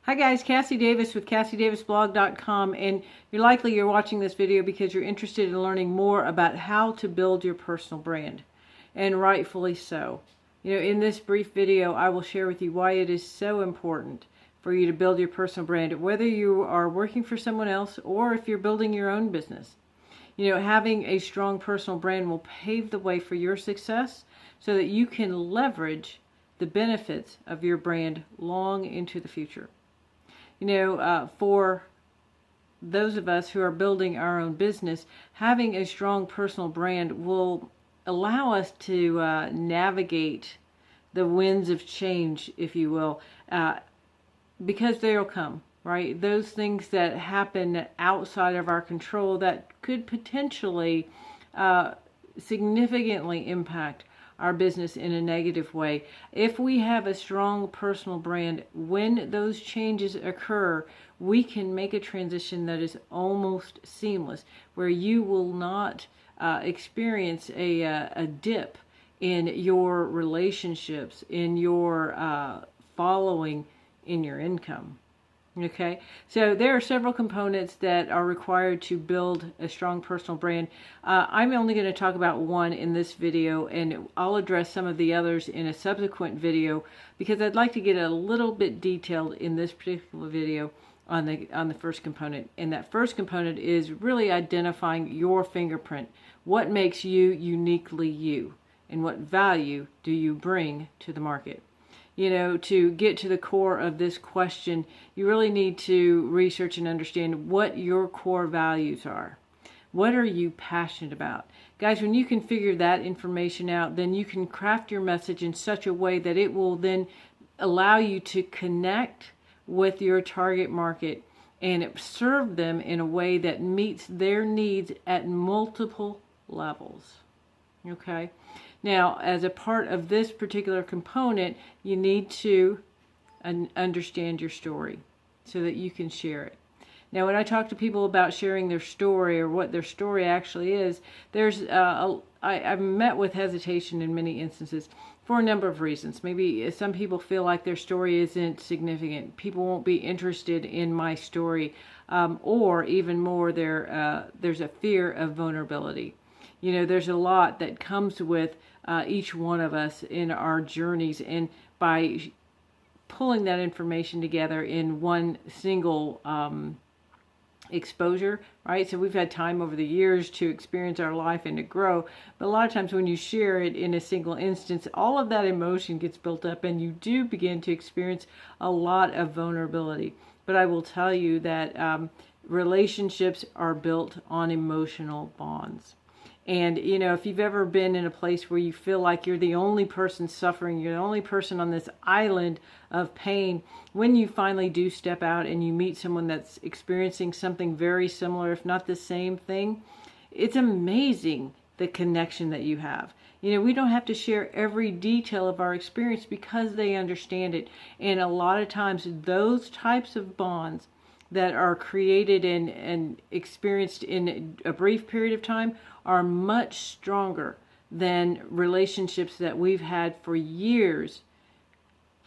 Hi guys, Cassie Davis with CassieDavisBlog.com, and you're watching this video because you're interested in learning more about how to build your personal brand, and rightfully so. In this brief video, I will share with you why it is so important for you to build your personal brand, whether you are working for someone else or if you're building your own business. Having a strong personal brand will pave the way for your success so that you can leverage the benefits of your brand long into the future. For those of us who are building our own business, having a strong personal brand will allow us to navigate the winds of change, if you will, because they'll come, right? Those things that happen outside of our control that could potentially significantly impact our business in a negative way. If we have a strong personal brand, when those changes occur, we can make a transition that is almost seamless, where you will not experience a dip in your relationships, in your following, in your income. Okay, so there are several components that are required to build a strong personal brand. I'm only going to talk about one in this video, and I'll address some of the others in a subsequent video because I'd like to get a little bit detailed in this particular video on the first component. And that first component is really identifying your fingerprint. What makes you uniquely you, and what value do you bring to the market? To get to the core of this question, you really need to research and understand what your core values are. What are you passionate about? Guys, when you can figure that information out, then you can craft your message in such a way that it will then allow you to connect with your target market and serve them in a way that meets their needs at multiple levels. Okay? Now, as a part of this particular component, you need to understand your story so that you can share it. Now, when I talk to people about sharing their story or what their story actually is, I've met with hesitation in many instances for a number of reasons. Maybe some people feel like their story isn't significant. People won't be interested in my story, or even more, there's a fear of vulnerability. There's a lot that comes with each one of us in our journeys, and by pulling that information together in one single exposure, right? So we've had time over the years to experience our life and to grow, but a lot of times when you share it in a single instance, all of that emotion gets built up and you do begin to experience a lot of vulnerability. But I will tell you that relationships are built on emotional bonds. And, if you've ever been in a place where you feel like you're the only person suffering, you're the only person on this island of pain, when you finally do step out and you meet someone that's experiencing something very similar, if not the same thing, it's amazing the connection that you have. We don't have to share every detail of our experience because they understand it. And a lot of times those types of bonds that are created and experienced in a brief period of time are much stronger than relationships that we've had for years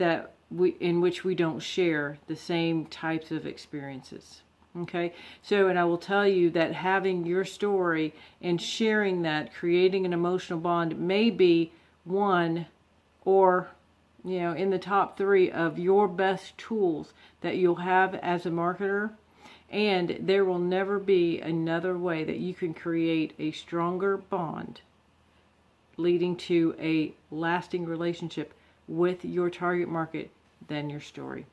in which we don't share the same types of experiences. Okay, and I will tell you that having your story and sharing that, creating an emotional bond, may be one or in the top 3 of your best tools that you'll have as a marketer. And there will never be another way that you can create a stronger bond leading to a lasting relationship with your target market than your story.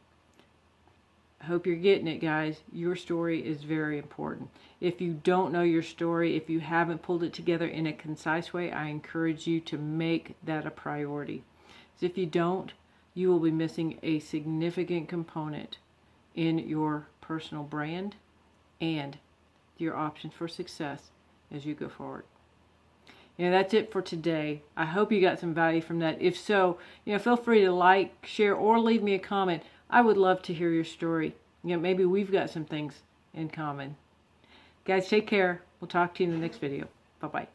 I hope you're getting it, guys. Your story is very important. If you don't know your story, if you haven't pulled it together in a concise way, I encourage you to make that a priority. Because if you don't, you will be missing a significant component in your personal brand and your options for success as you go forward. That's it for today. I hope you got some value from that. If so, feel free to like, share, or leave me a comment. I would love to hear your story. Maybe we've got some things in common. Guys, take care. We'll talk to you in the next video. Bye-bye.